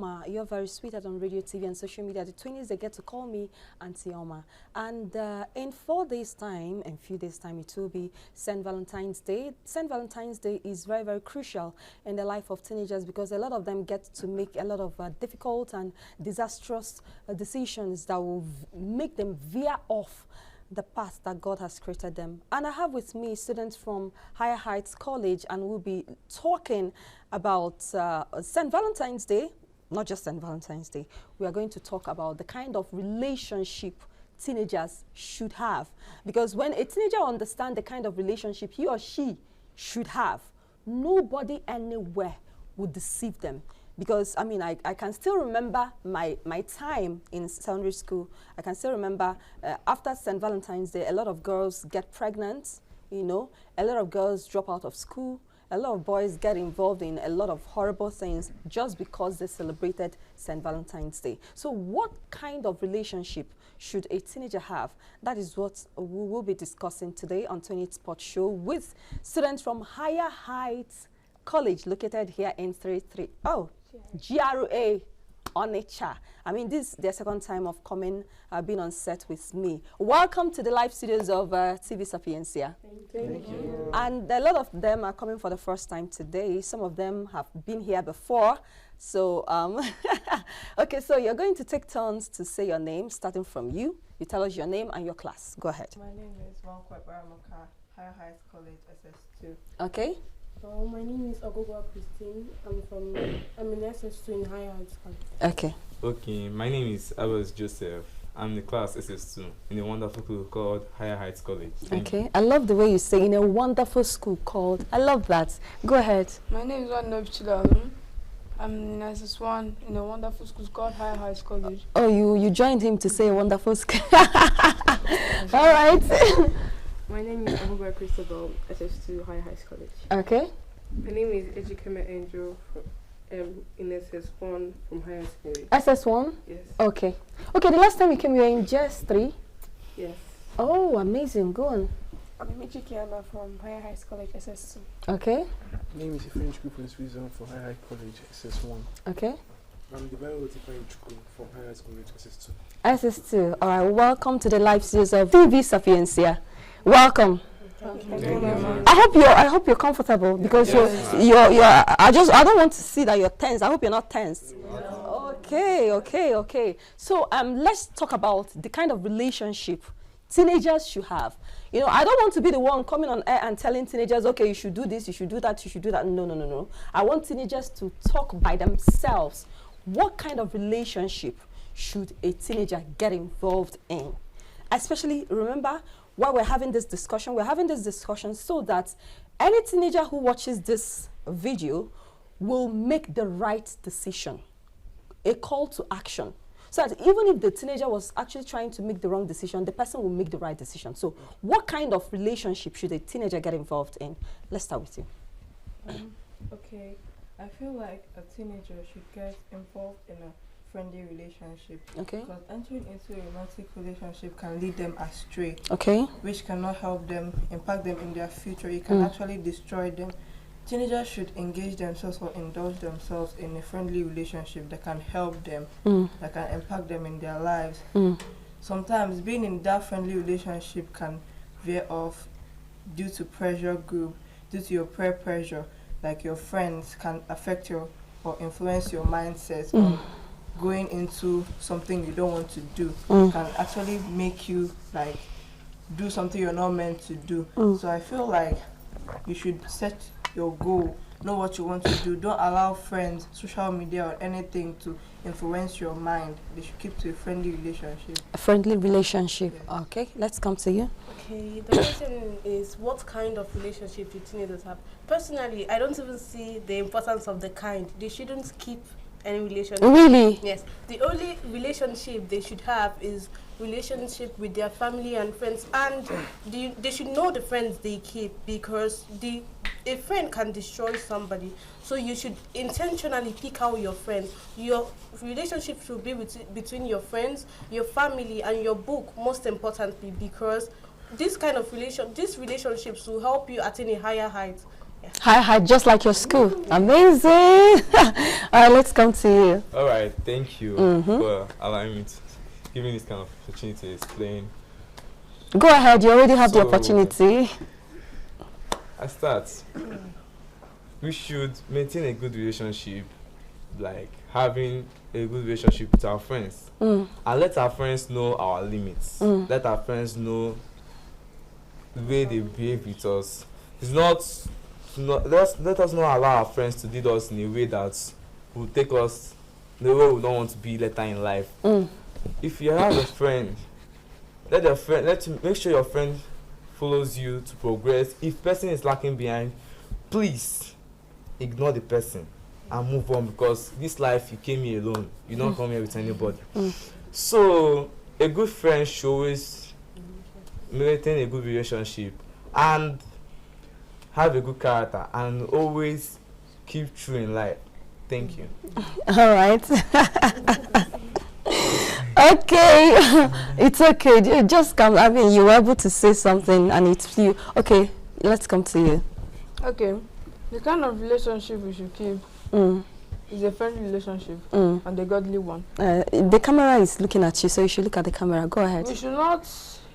Oma. You're very sweetheart on radio, TV, and social media. The twinnies, they get to call me Auntie Oma. And in 4 days' time, in few days' time, it will be St. Valentine's Day. St. Valentine's Day is very, very crucial in the life of teenagers because a lot of them get to make a lot of difficult and disastrous decisions that will make them veer off the path that God has created them. And I have with me students from Higher Heights College, and we'll be talking about St. Valentine's Day, not just St. Valentine's Day. We are going to talk about the kind of relationship teenagers should have. Because when a teenager understands the kind of relationship he or she should have, nobody anywhere would deceive them. Because, I mean, I can still remember my time in secondary school. I can still remember after St. Valentine's Day, a lot of girls get pregnant, you know, a lot of girls drop out of school, a lot of boys get involved in a lot of horrible things just because they celebrated St. Valentine's Day. So what kind of relationship should a teenager have? That is what we will be discussing today on 28 Sport Show with students from Higher Heights College located here in GRA Onitsha. I mean, this is their second time of coming, being on set with me. Welcome to the live studios of TV Sapiencia. Thank you. And a lot of them are coming for the first time today. Some of them have been here before. So, okay, so you're going to take turns to say your name, starting from you. You tell us your name and your class. Go ahead. My name is Wankwe Baramoka, Higher Heights College, SS2. Okay. My name is Ogogwa Christine. I'm in SS2 in Higher Heights College. Okay. Okay, my name is Abbas Joseph. I'm the class SS2 in a wonderful school called Higher Heights College. Okay, I love the way you say in a wonderful school called. I love that. Go ahead. My name is Wanob Chilalum. I'm in SS1 in a wonderful school called Higher Heights College. Oh, you joined him to say a wonderful school. All right. My name is Ogogwa Christobel, SS2 Higher Heights College. Okay. My name is Ejikeme Angel in SS1 from Higher Heights College. SS1? Yes. Okay. Okay, the last time you came, you were in JS3? Yes. Oh, amazing. Go on. I'm Michikiana from Higher Heights College, SS2. Okay. My name is French Group for Reason for Higher Heights College, SS1. Okay. I'm the Biological Group from Higher Heights College, SS2. SS2. All right. Welcome to the live series of TV Sapiencia. Welcome. Thank you. I hope you're comfortable because you're I don't want to see that you're tense. I hope you're not tense. Okay. So let's talk about the kind of relationship teenagers should have. You know, I don't want to be the one coming on air and telling teenagers, okay, you should do this, you should do that, you should do that. No. I want teenagers to talk by themselves. What kind of relationship should a teenager get involved in? Especially, remember, while we're having this discussion so that any teenager who watches this video will make the right decision, a call to action. So that even if the teenager was actually trying to make the wrong decision, the person will make the right decision. So what kind of relationship should a teenager get involved in? Let's start with you. Okay, I feel like a teenager should get involved in a friendly relationship. Okay. Because entering into a romantic relationship can lead them astray. Okay. Which cannot help them, impact them in their future. It can actually destroy them. Teenagers should engage themselves or indulge themselves in a friendly relationship that can help them, that can impact them in their lives. Sometimes being in that friendly relationship can veer off due to pressure group, due to your peer pressure, like your friends can affect your or influence your mindset on going into something you don't want to do, can actually make you like do something you're not meant to do. So I feel like you should set your goal, know what you want to do. Don't allow friends, social media or anything to influence your mind. They should keep to a friendly relationship. A friendly relationship. Yes. Okay, let's come to you. Okay, the question is what kind of relationship do teenagers have? Personally, I don't even see the importance of the kind. They shouldn't keep any relationship. Really? Yes. The only relationship they should have is relationship with their family and friends, and they should know the friends they keep, because a friend can destroy somebody. So you should intentionally pick out your friends. Your relationship should be between your friends, your family, and your book, most importantly, because these relationships will help you attain a higher height Hi, just like your school. Amazing. All right, let's come to you. All right, thank you for allowing me to give me this kind of opportunity to explain. Go ahead, you already have the So, opportunity. I start. We should maintain a good relationship, like having a good relationship with our friends, and let our friends know our limits. Let our friends know the way they behave with us. It's not let us not allow our friends to lead us in a way that will take us the way we don't want to be later in life. If you have a friend, make sure your friend follows you to progress. If person is lacking behind, please ignore the person and move on, because this life you came here alone. You don't come here with anybody. So a good friend should always maintain a good relationship and have a good character and always keep true in life. Thank you. All right. Okay. It's okay. You just come. I mean, you were able to say something and it's you. Okay, let's come to you. Okay. The kind of relationship we should keep is a friendly relationship and a godly one. The camera is looking at you, so you should look at the camera. Go ahead. We should not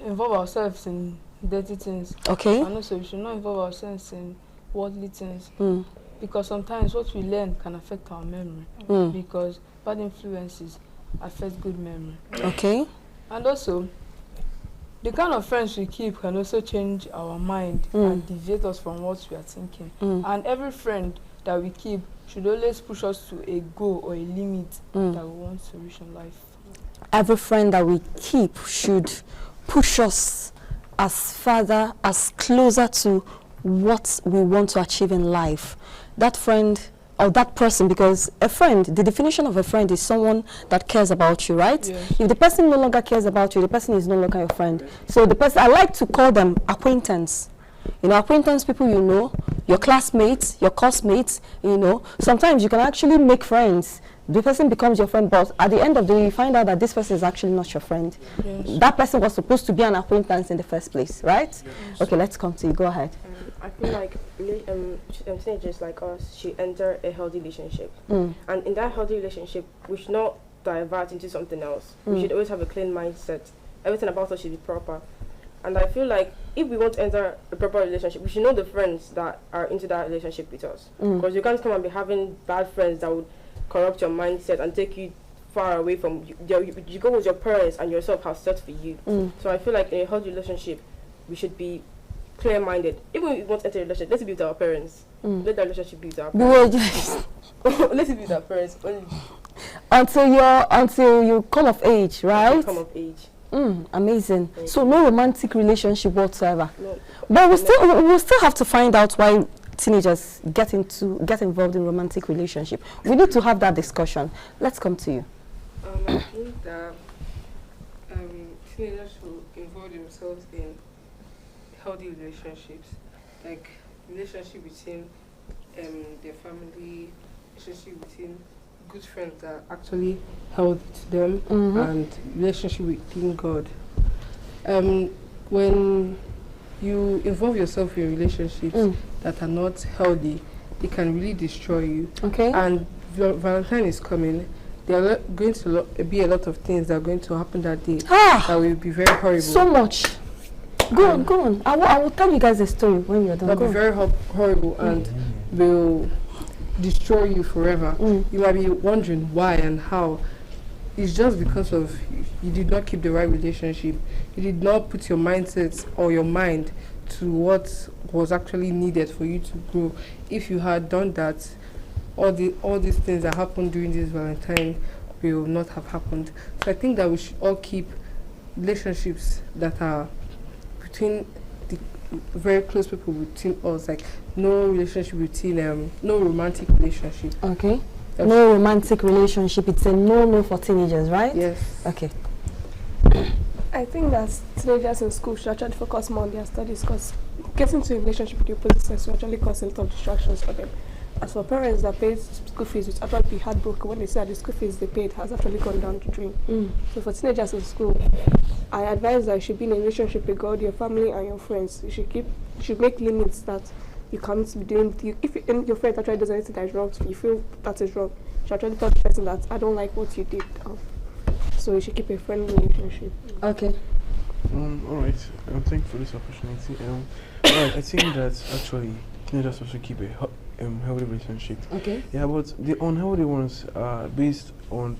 involve ourselves in dirty things. Okay. And also, we should not involve ourselves in worldly things. Because sometimes what we learn can affect our memory. Because bad influences affect good memory. Okay. And also, the kind of friends we keep can also change our mind and deviate us from what we are thinking. And every friend that we keep should always push us to a goal or a limit that we want to reach in life. Every friend that we keep should push us as closer to what we want to achieve in life. That friend or that person, because a friend, the definition of a friend is someone that cares about you, right? Yes. If the person no longer cares about you, the person is no longer your friend. So the person, I like to call them acquaintance. You know, acquaintance people you know, your classmates, your course mates, you know. Sometimes you can actually make friends. The person becomes your friend, but at the end of the day, you find out that this person is actually not your friend. Yes. That person was supposed to be an acquaintance in the first place, right? Yes. Okay, let's come to you. Go ahead. I feel like teenagers like us should enter a healthy relationship. And in that healthy relationship, we should not divert into something else. We should always have a clean mindset. Everything about us should be proper. And I feel like if we want to enter a proper relationship, we should know the friends that are into that relationship with us. Because you can't come and be having bad friends that would corrupt your mindset and take you far away from you go with your parents and yourself have set for you. So I feel like in a healthy relationship, we should be clear-minded. Even if we want to enter a relationship, let's be with our parents. Let the relationship be with our parents. Let's be with our parents only. Until you come of age, right? Come of age. Amazing. So no romantic relationship whatsoever. No. But we still have to find out why teenagers get involved in romantic relationship. We need to have that discussion. Let's come to you. I think that teenagers should involve themselves in healthy relationships, like relationship between their family, relationship between good friends that actually healthy to them, and relationship within God. When you involve yourself in relationships that are not healthy, it can really destroy you. Okay. And Valentine is coming. There are going to be a lot of things that are going to happen that day that will be very horrible. So much. Go on. I will tell you guys a story when you're done. That will be very horrible and will destroy you forever. You might be wondering why and how. It's just because of you did not keep the right relationship. You did not put your mindset or your mind to what was actually needed for you to grow. If you had done that, all these things that happened during this Valentine will not have happened. So I think that we should all keep relationships that are between the very close people between us, like no relationship between no romantic relationship. Okay. No romantic relationship. It's a no for teenagers, right? Yes. Okay. I think that teenagers in school should actually focus more on their studies, because getting to a relationship with your opposite sex will actually cause a lot of distractions for them. As for parents that pay school fees, which actually be heartbroken when they say that the school fees they paid has actually gone down the drain. So for teenagers in school, I advise that you should be in a relationship with God, your family, and your friends. You should make limits that you can't be doing. If your friend actually does anything that is wrong, you feel that is wrong. You should actually tell the person that I don't like what you did. So you should keep a friendly relationship. Okay. All right. Thank you for this opportunity. All right. I think that actually teenagers also keep a healthy relationship. Okay. Yeah, but the unhealthy ones are based on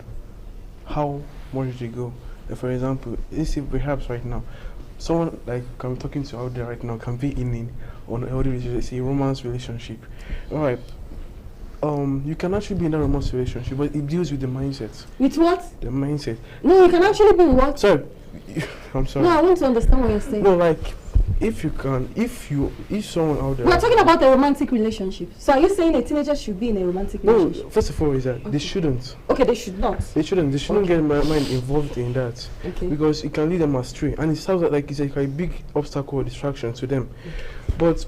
how much they go. For example, let's say perhaps right now, someone like I'm talking to out there right now can be in an unhealthy relationship, say romance relationship. All right. You can actually be in a romance relationship, but it deals with the mindset. With what? The mindset. No, you can actually be what? Sorry, I'm sorry. No, I want to understand what you're saying. No, like if someone out there. We're talking about a romantic relationship. So are you saying a teenager should be in a romantic No, relationship? first of all, is that they shouldn't. Okay, they should not. They shouldn't. They shouldn't get my mind involved in that Okay. because it can lead them astray, and it sounds like it's like a big obstacle or distraction to them. But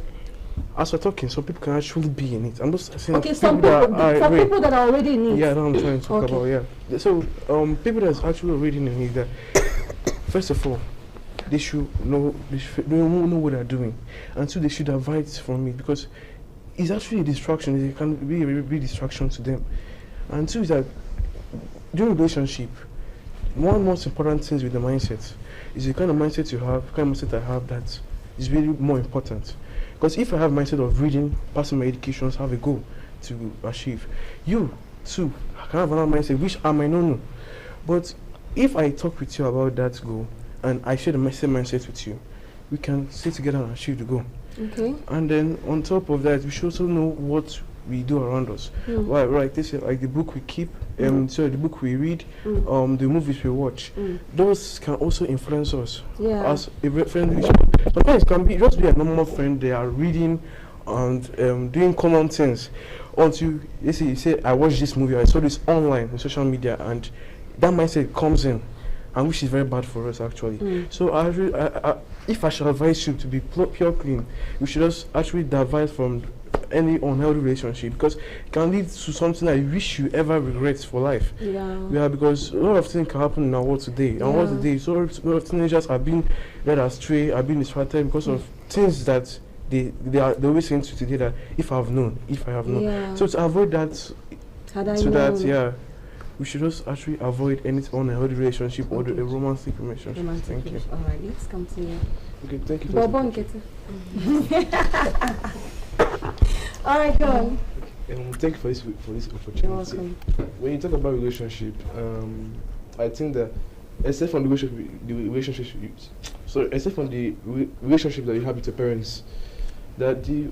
as we're talking, some people can actually be in it. I'm just saying. Okay, some people that are already in it. Yeah, that's what I'm trying to talk about. Yeah. So people that's actually already in it, that first of all, they should know what they're doing, and two, they should avoid from it because it's actually a distraction. It can be a big distraction to them. And two is that during relationship, one most important thing with the mindset is the kind of mindset you have, the kind of mindset I have that is really more important. Because if I have mindset of reading, passing my educations, have a goal to achieve, you too can have another mindset which I might not know. But if I talk with you about that goal and I share the same mindset with you, we can sit together and achieve the goal. Okay. And then on top of that, we should also know what we do around us. Right, this is like the book we keep, the book we read, the movies we watch. Those can also influence us as a friend. Sometimes it can be just be a normal friend. They are reading and doing common things. Until you say, I watched this movie, I saw this online on social media, and that mindset comes in, and which is very bad for us actually. So if I should advise you to be pure clean, you should just actually divide from any unhealthy relationship because it can lead to something that you wish you ever regret for life. Yeah, because a lot of things can happen in our world today. And what today, so a lot of teenagers are being led astray, are being distracted because of things that they always saying to today that if I have known. So to avoid that, we should just actually avoid any unhealthy relationship or a romantic relationship. Thank you. All right, let's come to you. Okay, thank you. Bobon, get All right, go on. Thank you for this opportunity. You're welcome. When you talk about relationship, I think that except from the relationship that you have with your parents, that the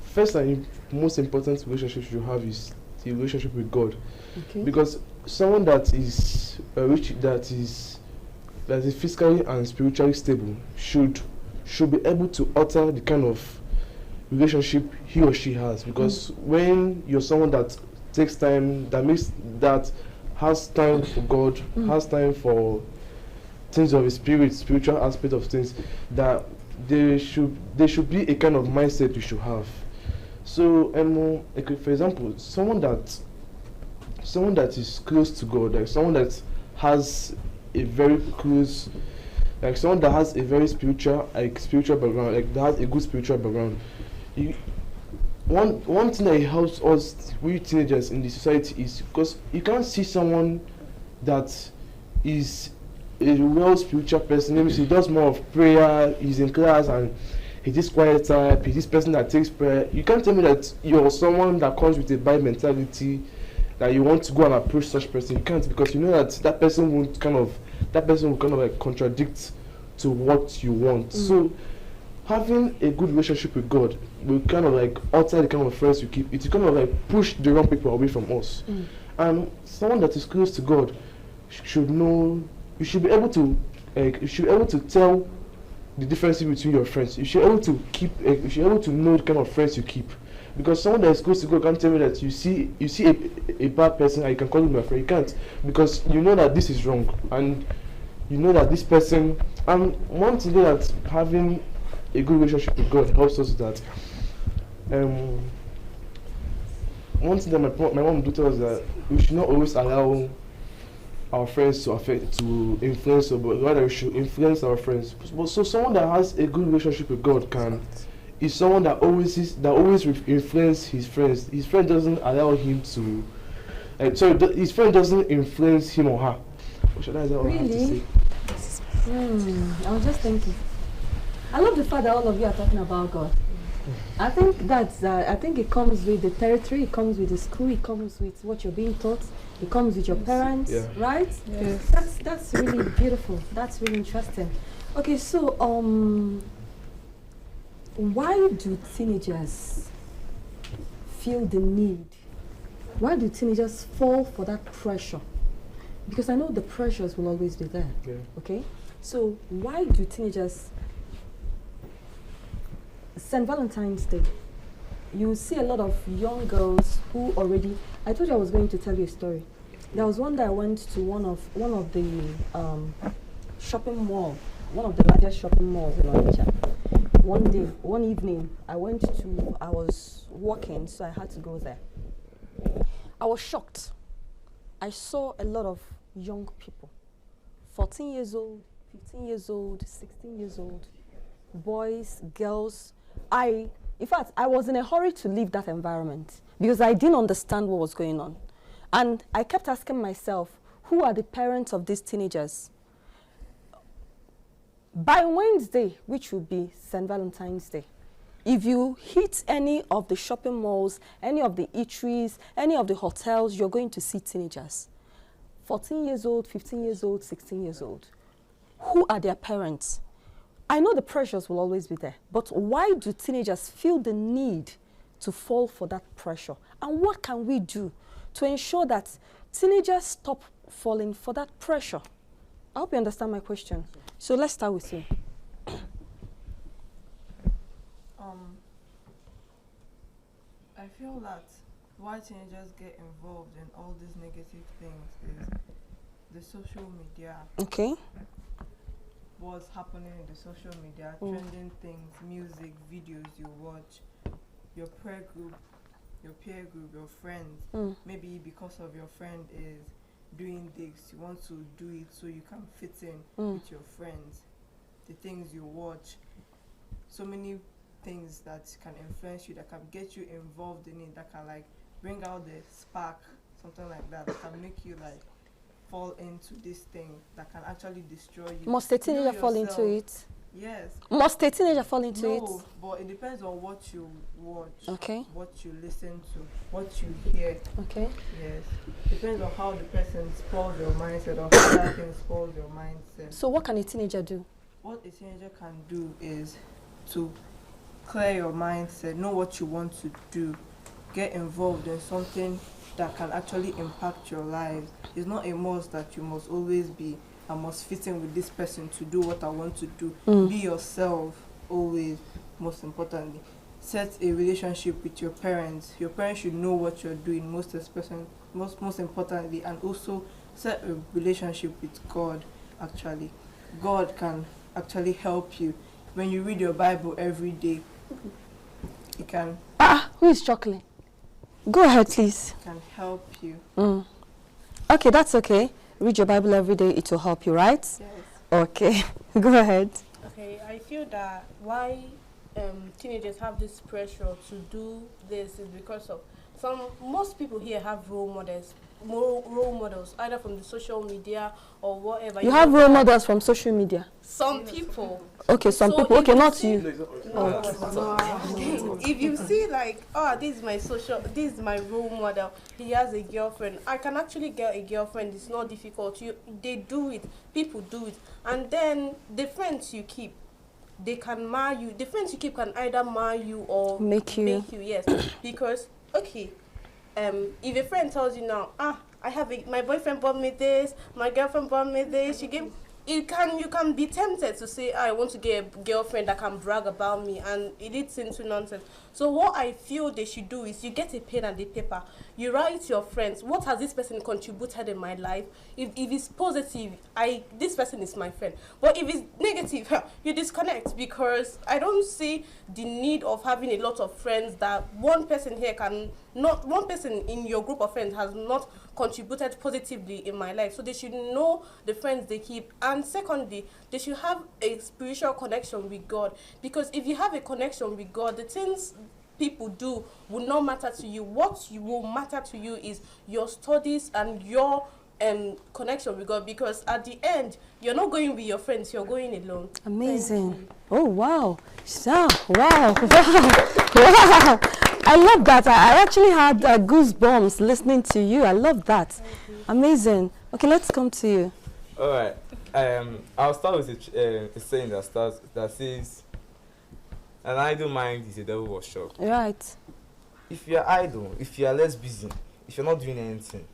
first and most important relationship you have is the relationship with God. Okay. Because someone that is that is physically and spiritually stable should be able to utter the kind of relationship he or she has. Because when you're someone that takes time, that has time for God, has time for things of the spiritual aspect of things, that there should be a kind of mindset you should have. So, for example, someone that is close to God, like someone that has a very close, like someone that has a very spiritual background, like that has a good spiritual background. One thing that helps us, we teenagers in the society, is because you can't see someone that is a well spiritual person. Maybe he does more of prayer, he's in class and he's this quiet type, he's this person that takes prayer. You can't tell me that you're someone that comes with a Bible mentality, that you want to go and approach such person. You can't, because you know that person will kind of like contradict to what you want. So having a good relationship with God will kind of like alter the kind of friends you keep. It will kind of like push the wrong people away from us. And someone that is close to God should know. You should be able to tell the difference between your friends. You should be able to keep. You should be able to know the kind of friends you keep. Because someone that is close to God can't tell me that you see a bad person and you can call him your friend. You can't, because you know that this is wrong, and you know that this person. And one thing that having a good relationship with God helps us that. One thing that my mom do tell us that we should not always allow our friends to influence us, but rather we should influence our friends. So someone that has a good relationship with God can is someone that always influence his friends. His friend doesn't allow him to. His friend doesn't influence him or her. Or should I say what I have to Really? say? I was just thinking. I love the fact that all of you are talking about God. I think that's. I think it comes with the territory. It comes with the school. It comes with what you're being taught. It comes with your parents, Yeah. right? Yes. That's really beautiful. That's really interesting. Okay, so why do teenagers feel the need? Why do teenagers fall for that pressure? Because I know the pressures will always be there. Yeah. Okay, so why do teenagers? St. Valentine's Day, you see a lot of young girls who already. I told you I was going to tell you a story. There was one day I went to one of the shopping mall, one of the largest shopping malls in Onitsha. One evening, I was working, so I had to go there. I was shocked. I saw a lot of young people, 14 years old, 15 years old, 16 years old, boys, girls. In fact, I was in a hurry to leave that environment because I didn't understand what was going on. And I kept asking myself, who are the parents of these teenagers? By Wednesday, which will be St. Valentine's Day, if you hit any of the shopping malls, any of the eateries, any of the hotels, you're going to see teenagers. 14 years old, 15 years old, 16 years old. Who are their parents? I know the pressures will always be there, but why do teenagers feel the need to fall for that pressure? And what can we do to ensure that teenagers stop falling for that pressure? I hope you understand my question. So let's start with you. I feel that why teenagers get involved in all these negative things is the social media. Okay. What's happening in the social media, trending things, music, videos you watch, your peer group, your friends. Maybe because of your friend is doing this, you want to do it so you can fit in with your friends. The things you watch, so many things that can influence you, that can get you involved in it, that can like bring out the spark, something like that can make you like fall into this thing that can actually destroy you. Must a teenager fall into it? Yes. Must a teenager fall into it? No, but it depends on what you watch, Okay. what you listen to, what you hear. Okay. Yes. Depends on how the person spoils your mindset or how that thing spoils your mindset. So what can a teenager do? What a teenager can do is to clear your mindset, know what you want to do, get involved in something that can actually impact your life. It's not a must that you must always be, I must fit in with this person to do what I want to do. Be yourself always, most importantly. Set a relationship with your parents. Your parents should know what you're doing most importantly, and also set a relationship with God actually. God can actually help you. When you read your Bible every day, it can Who is chuckling? Go ahead, please. help you. Okay, that's okay. Read your Bible every day, it will help you, right? Yes. Okay, go ahead. Okay, I feel that why teenagers have this pressure to do this is because of most people here have role models, either from the social media or whatever. You have role models from social media? Some people. Okay, some So people. if Okay, you not see- you. If you see like, this is my role model, he has a girlfriend, I can actually get a girlfriend, it's not difficult. They do it, people do it. And then the friends you keep, they can marry you. The friends you keep can either marry you or Make you. yes. Because, okay, if a friend tells you now, my boyfriend bought me this, my girlfriend bought me this, you can be tempted to say, I want to get a girlfriend that can brag about me, and it leads into nonsense. So what I feel they should do is you get a pen and a paper, you write your friends, what has this person contributed in my life? If it's positive, this person is my friend. But if it's negative, you disconnect, because I don't see the need of having a lot of friends that one person in your group of friends has not contributed positively in my life. So they should know the friends they keep. And secondly, they should have a spiritual connection with God. Because if you have a connection with God, the things people do will not matter to you. What will matter to you is your studies and your connection with God, because at the end you're not going with your friends, you're going alone. Amazing. Oh wow. So, wow. Wow. I love that. I actually had goosebumps listening to you. I love that. Amazing. Okay, let's come to you. All right. I'll start with a saying that says, an idle mind is a devil workshop. Right. If you're idle, if you're less busy, if you're not doing anything,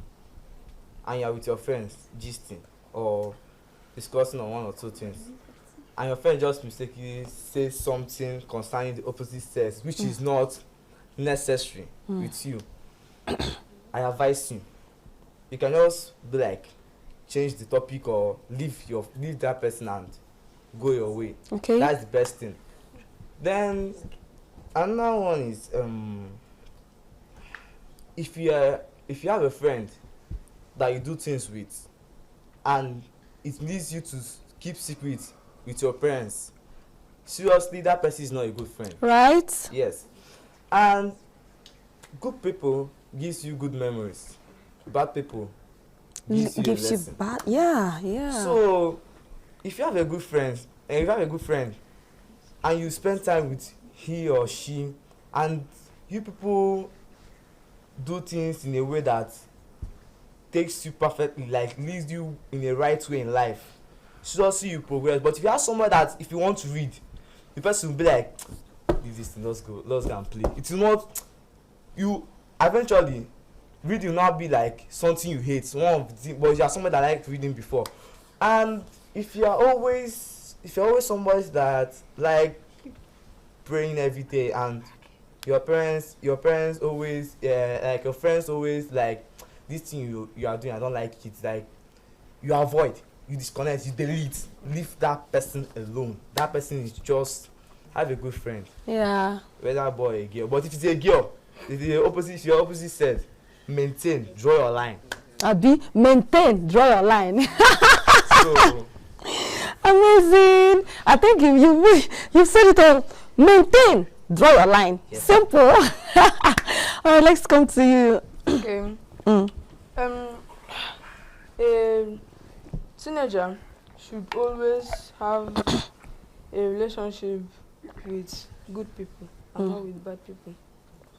and you're with your friends gisting or discussing on one or two things, and your friend just mistakenly says something concerning the opposite sex which is not necessary with you, I advise you can just be like, change the topic or leave that person and go your way. Okay. That's the best thing. Then another one is if you have a friend that you do things with and it leads you to keep secrets with your parents, seriously, that person is not a good friend. Right. Yes. And good people gives you good memories. Bad people gives you a lesson. bad. Yeah. So if you have a good friend and you spend time with he or she, and you people do things in a way that takes you perfectly, like leads you in the right way in life, so see you progress. But if you have someone that if you want to read, the person will be like, leave this thing, let's go and play. It will not, you eventually reading will not be like something you hate, but you are someone that liked reading before. And if you're always somebody that like praying every day, and your parents always like your friends always like, this thing you are doing, I don't like it, like you avoid, you disconnect, you delete, leave that person alone. That person is just, have a good friend. Yeah. Whether boy or girl. But if it's a girl, if your opposite said, maintain, draw your line. Maintain, draw your line. So amazing. I think you said it all. Maintain, draw your line. Yes. Simple. All right, let's come to you. Okay. A teenager should always have a relationship with good people and not with bad people,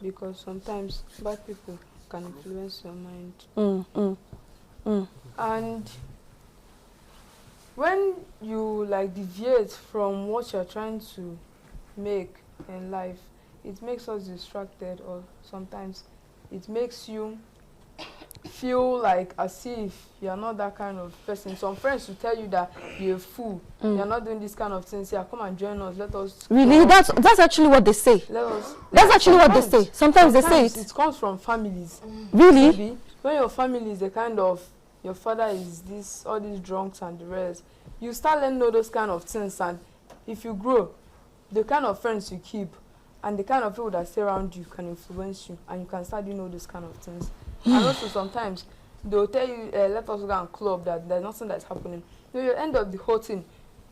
because sometimes bad people can influence your mind. And when you like deviate from what you're trying to make in life, it makes us distracted, or sometimes it makes you feel like as if you're not that kind of person. Some friends will tell you that you're a fool, you're not doing this kind of things. Yeah, come and join us, let us. Really? That's actually what they say. That's actually what they say. Sometimes they say it. It comes from families. Really? Maybe when your family is the kind of, your father is this, all these drunks and the rest, you start learning all those kind of things, and if you grow, the kind of friends you keep and the kind of people that stay around you can influence you, and you can start doing all those kind of things. And also sometimes they'll tell you, let us go and club, that there's nothing that's happening. You know, you end up the whole thing,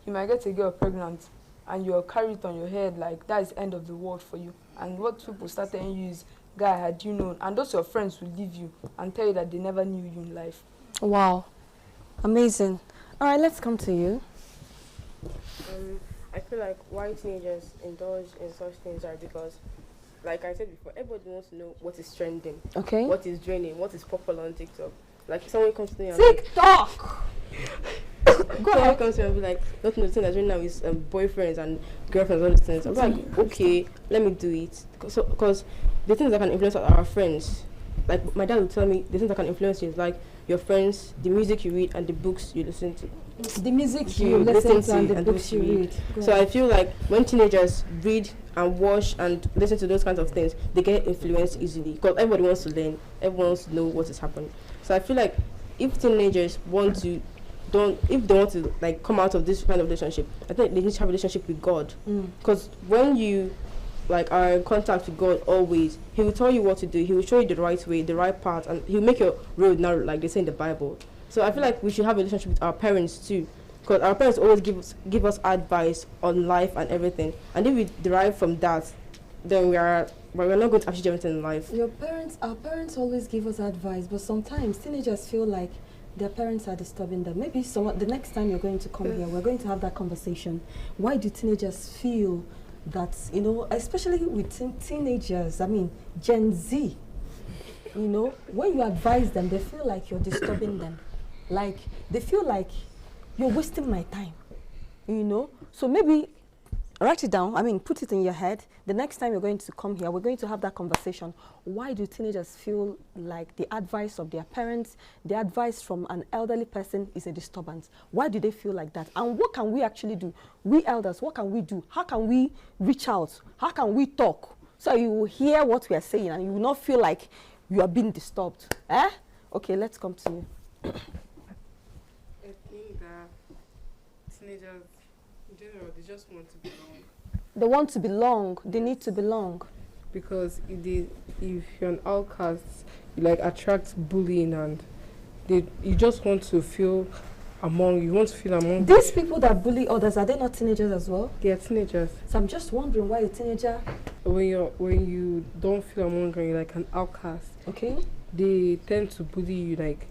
you might get a girl pregnant and you'll carry it on your head like that is the end of the world for you. And what people start telling you is, guy, had you known, and those your friends will leave you and tell you that they never knew you in life. Wow. Amazing. All right, let's come to you. I feel like why teenagers indulge in such things are because, like I said before, everybody wants to know what is trending, Okay. what is draining, what is popular on TikTok. Like someone comes to me and TikTok. someone comes to me and be like, not the thing that's right now is boyfriends and girlfriends, all these things. I'm like, okay, let me do it. Because the things that can influence our friends, like my dad would tell me, the things that can influence you is like your friends, the music you read, and the books you listen to. The music you listen to and the books you read. So I feel like when teenagers read and watch and listen to those kinds of things, they get influenced easily because everybody wants to learn, everyone wants to know what is happening. So I feel like if teenagers want to like come out of this kind of relationship, I think they need to have a relationship with God. Because when you like are in contact with God always, He will tell you what to do. He will show you the right way, the right path, and He'll make your road narrow, like they say in the Bible. So I feel like we should have a relationship with our parents too, because our parents always give us advice on life and everything, and if we derive from that, then we're not going to achieve everything in life. Our parents always give us advice, but sometimes teenagers feel like their parents are disturbing them. Maybe the next time you're going to come here, we're going to have that conversation. Why do teenagers feel that, you know, especially with teenagers, I mean, Gen Z, you know, when you advise them, they feel like you're disturbing them. Like, they feel like you're wasting my time, you know? So maybe write it down, I mean, put it in your head. The next time you're going to come here, we're going to have that conversation. Why do teenagers feel like the advice of their parents, the advice from an elderly person is a disturbance? Why do they feel like that? And what can we actually do? We elders, what can we do? How can we reach out? How can we talk? So you will hear what we are saying and you will not feel like you are being disturbed. Eh? Okay, let's come to you. I think that teenagers, in general, they just want to belong. They want to belong. They need to belong. Because if you're an outcast, you like attract bullying, and you just want to feel among. You want to feel among these people that bully others. Are they not teenagers as well? They are teenagers. So I'm just wondering why a teenager. When you don't feel among, and you're like an outcast. Okay. They tend to bully you like.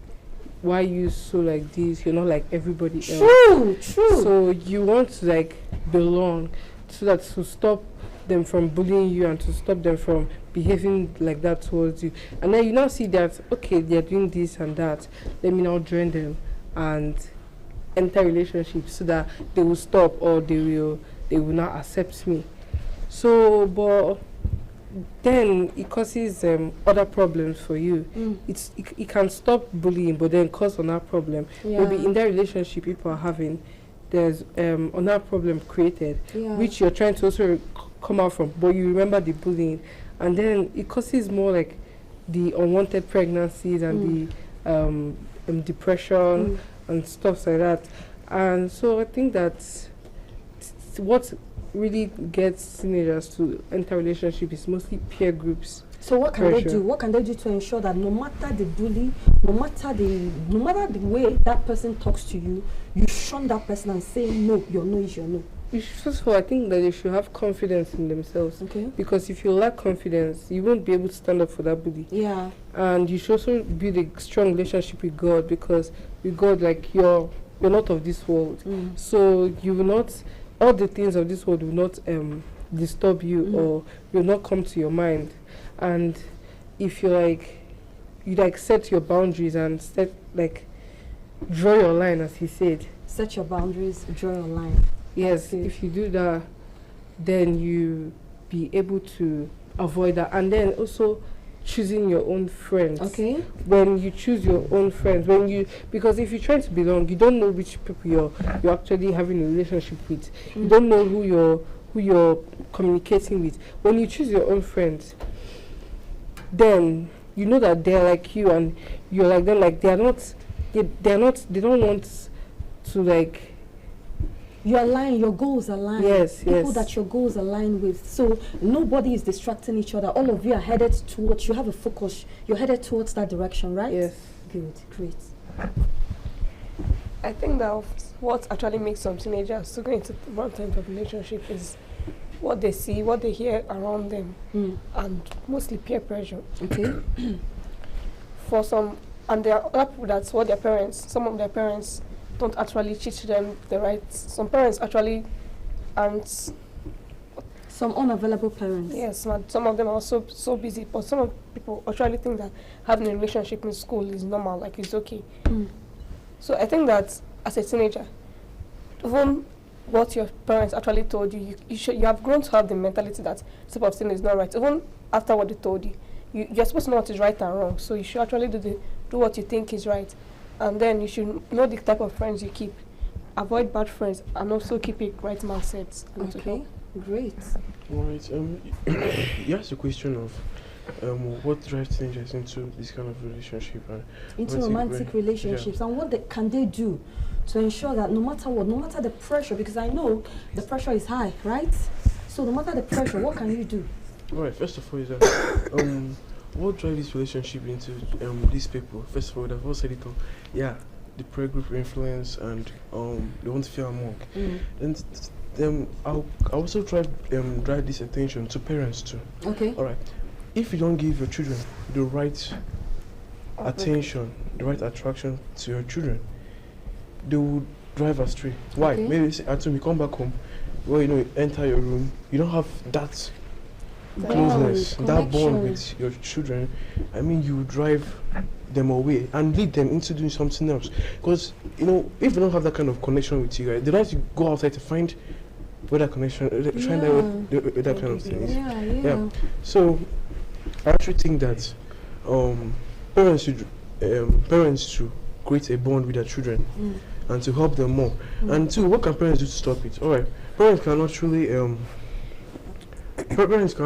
Why you so like this? You're not like everybody else. True. So you want to like belong, so that to stop them from bullying you and to stop them from behaving like that towards you. And then you now see that okay, they're doing this and that. Let me now join them and enter relationships so that they will stop or they will not accept me. So, but then it causes other problems for you. It can stop bullying, but then cause another problem. Yeah. Maybe in that relationship people are having, there's another problem created, which you're trying to also come out from, but you remember the bullying, and then it causes more like the unwanted pregnancies and the depression and stuff like that. And so I think that what really gets teenagers to enter relationship is mostly peer groups. So what can they do? What can they do to ensure that no matter the bully, no matter the way that person talks to you, you shun that person and say no, your no is your no? First of all, I think that they should have confidence in themselves. Okay. Because if you lack confidence, you won't be able to stand up for that bully. Yeah. And you should also build a strong relationship with God, because with God, like you're not of this world. So you will not, all the things of this world will not disturb you or will not come to your mind. And if you set your boundaries and draw your line, as he said. Set your boundaries, draw your line. Yes, if you do that, then you be able to avoid that. And then also choosing your own friends. Okay. When you choose your own friends, because if you're trying to belong, you don't know which people you're actually having a relationship with. You don't know who you're communicating with. When you choose your own friends, then you know that they're like you and you're like them. Like they don't want to like. You align, your goals align. Yes, People that your goals align with. So nobody is distracting each other. All of you are headed towards, you have a focus. You're headed towards that direction, right? Yes. Good, great. I think that what actually makes some teenagers to go into one type of relationship is what they see, what they hear around them, and mostly peer pressure. Okay. For some, and there are other people that's what some of their parents don't actually teach them the right. Some parents actually aren't. Some unavailable parents. Yes, some of them are so busy, but some people actually think that having a relationship in school is normal, like it's okay. So I think that as a teenager, even what your parents actually told you, you have grown to have the mentality that this type of thing is not right. Even after what they told you, you're supposed to know what is right and wrong. So you should actually do what you think is right. And then you should know the type of friends you keep. Avoid bad friends and also keep a right mindset. Okay, great. All right. You asked a question of what drives teenagers into this kind of relationship and into romantic relationships, and what can they do to ensure that no matter what, no matter the pressure, because I know the pressure is high, right? So no matter the pressure, what can you do? Alright, first of all is that what drives this relationship into these people? First of all, I've also said it all. Yeah, the peer group influence and they want to feel among. And then I also drive this attention to parents too. Okay. Alright. If you don't give your children the right attention, the right attraction to your children, they will drive astray. Why? Okay. Maybe until you come back home, well, you enter your room, you don't have that closeness, that bond with your children. I mean, you drive them away and lead them into doing something else. Because, if they don't have that kind of connection with you, right, they like to go outside to find where that connection, find out where that kind of thing is. Yeah. So, I actually think that parents should create a bond with their children and to help them more. And two, what can parents do to stop it? Alright, parents can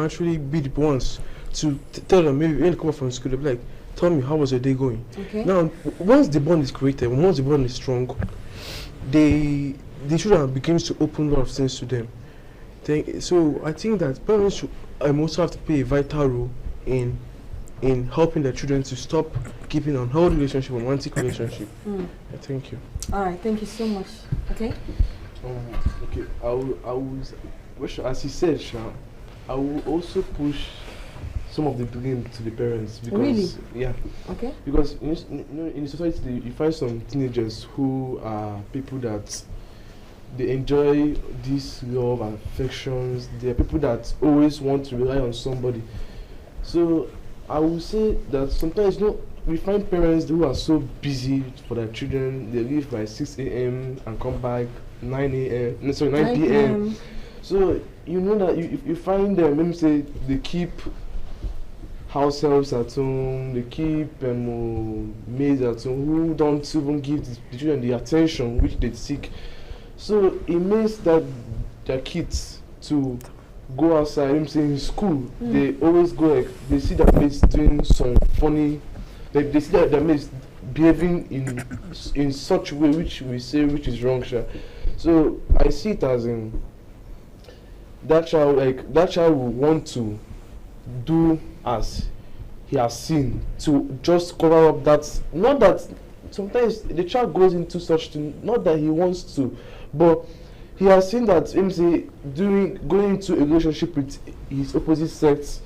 actually be the ones to tell them, maybe when they come up from school, they'll be like, tell me, how was your day going? Okay. Now, once the bond is created, once the bond is strong, the children begins to open a lot of things to them. So I think that parents should also have to play a vital role in helping their children to stop keeping an unhealthy relationship, romantic relationship. Thank you. All right, thank you so much. Okay. Okay, as he said, I will also push some of the blame to the parents because Really? Yeah. Okay. Because in society you find some teenagers who are people that they enjoy this love and affections. They are people that always want to rely on somebody. So I will say that sometimes we find parents who are so busy for their children. They leave by 6 a.m. and come back 9 p.m. So that you find them, let me say, they keep house helps at home, they keep maids at home who don't even give the children the attention which they seek. So it means that their kids to go outside, let me say in school, they always go they see their mates doing some funny, they see that their mates behaving in such a way which is wrong. So I see it as in that child will want to do as he has seen to just cover up that, not that sometimes the child goes into such thing, not that he wants to, but he has seen that going into a relationship with his opposite sex,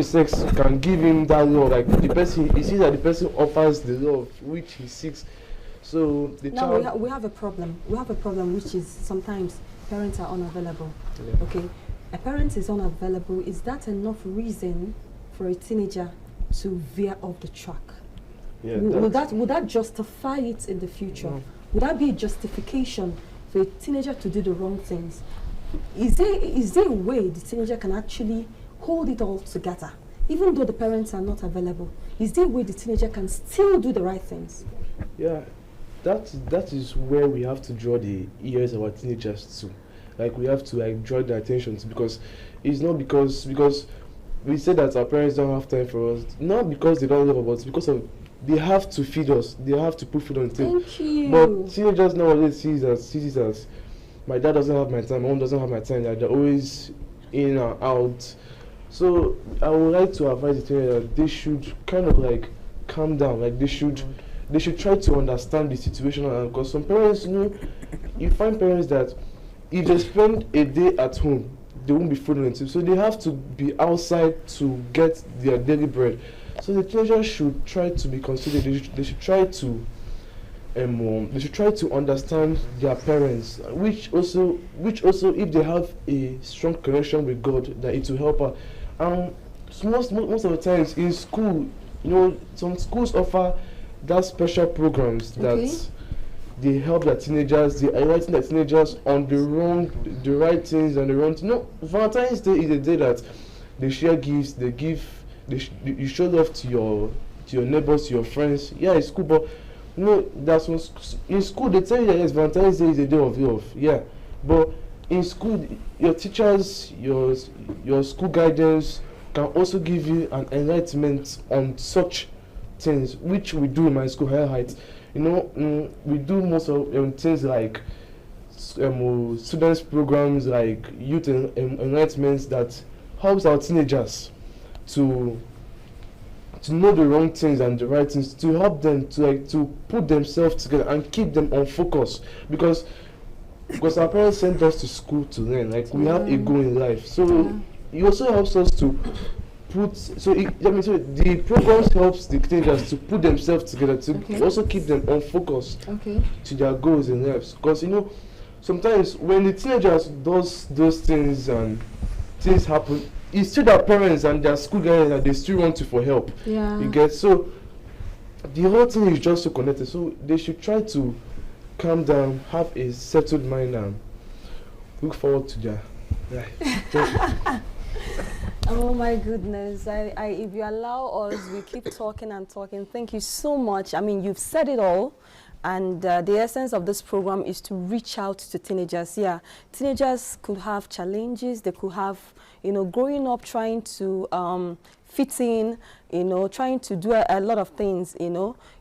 sex can give him that love. Like he sees that the person offers the love which he seeks. So the child. We have a problem. We have a problem which is sometimes parents are unavailable. Yeah. Okay, a parent is unavailable. Is that enough reason for a teenager to veer off the track? Yeah, would that justify it in the future? No. Would that be a justification for a teenager to do the wrong things? Is there a way the teenager can actually hold it all together, even though the parents are not available? Is there a way the teenager can still do the right things? Yeah, that is where we have to draw the ears of our teenagers to. Like we have to draw their attention to, because it's not because we say that our parents don't have time for us, not because they don't love us, because of they have to feed us, they have to put food on the table. Thank you. But teenagers nowadays sees it as my dad doesn't have my time, my mom doesn't have my time, they're always in and out. So I would like to advise the teenagers that they should kind of calm down, they should try to understand the situation, because some parents, you find parents that if they spend a day at home, they won't be food on the table, so they have to be outside to get their daily bread. So the teenagers should try to be considerate. They should try to understand their parents, which also if they have a strong connection with God, that it will help her. Most of the times in school, some schools offer that special programs that they help their teenagers. They are writing their teenagers on the right things and the wrong. Valentine's Day is a day that they share gifts. You show love to your neighbors, to your friends. Yeah, it's cool, but that's in school they tell you that yes, Valentine's Day is a day of love. Yeah, but in school, your teachers, your school guidance can also give you an enlightenment on such things, which we do in my school, Higher Heights. We do most of things like students programs like youth enlightenment that helps our teenagers to know the wrong things and the right things, to help them to put themselves together and keep them on focus, because our parents sent us to school to learn, like we have a goal in life, so it also helps us to put, so the programs helps the teenagers to put themselves together, to also keep them on focus to their goals in life. Because sometimes when the teenagers does those things and things happen, it's still their parents and their school guys that they still want to for help. You get, so the whole thing is just so connected, so they should try to calm down, have a settled mind, and look forward to their life. Oh my goodness, if you allow us, we keep talking and talking. Thank you so much. I mean, you've said it all. And the essence of this program is to reach out to teenagers. Yeah, teenagers could have challenges. They could have, growing up trying to fit in, trying to do a lot of things,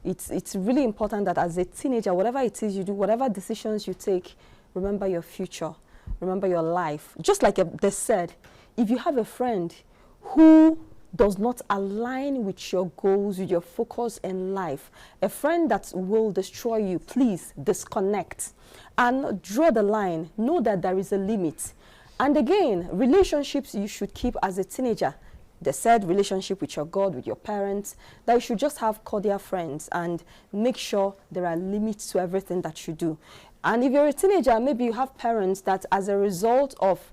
It's really important that as a teenager, whatever it is you do, whatever decisions you take, remember your future, remember your life. Just like they said, if you have a friend who does not align with your goals, with your focus in life, a friend that will destroy you, please disconnect and draw the line. Know that there is a limit. And again, relationships you should keep as a teenager. They said relationship with your God, with your parents, that you should just have cordial friends and make sure there are limits to everything that you do. And if you're a teenager, maybe you have parents that as a result of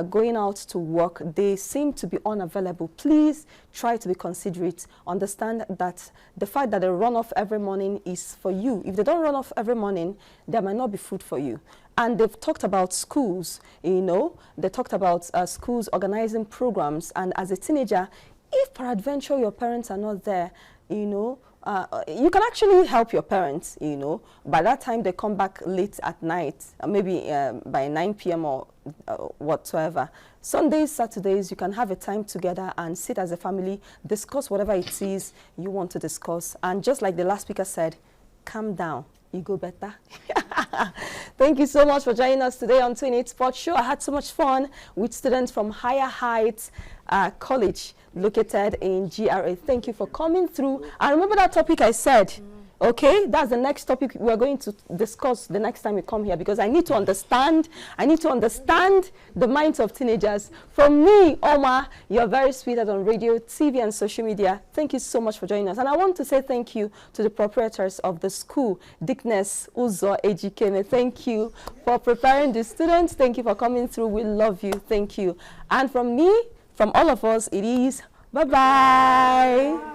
going out to work, they seem to be unavailable. Please try to be considerate. Understand that the fact that they run off every morning is for you. If they don't run off every morning, there might not be food for you. And they've talked about schools, they talked about schools organizing programs. And as a teenager, if peradventure your parents are not there, you can actually help your parents, By that time, they come back late at night, maybe by 9 p.m. or whatsoever. Sundays, Saturdays, you can have a time together and sit as a family, discuss whatever it is you want to discuss. And just like the last speaker said, calm down. You go better. Thank you so much for joining us today on 28 Sports Show. I had so much fun with students from Higher Heights College, located in GRA. Thank you for coming through. And remember that topic I said, okay? That's the next topic we're going to discuss the next time we come here, because I need to understand the minds of teenagers. From me, Omar, you're very sweet on radio, TV, and social media. Thank you so much for joining us. And I want to say thank you to the proprietors of the school, Dickness Uzo Ejikeme. Thank you for preparing the students. Thank you for coming through. We love you. Thank you. And from me, from all of us, it is bye-bye.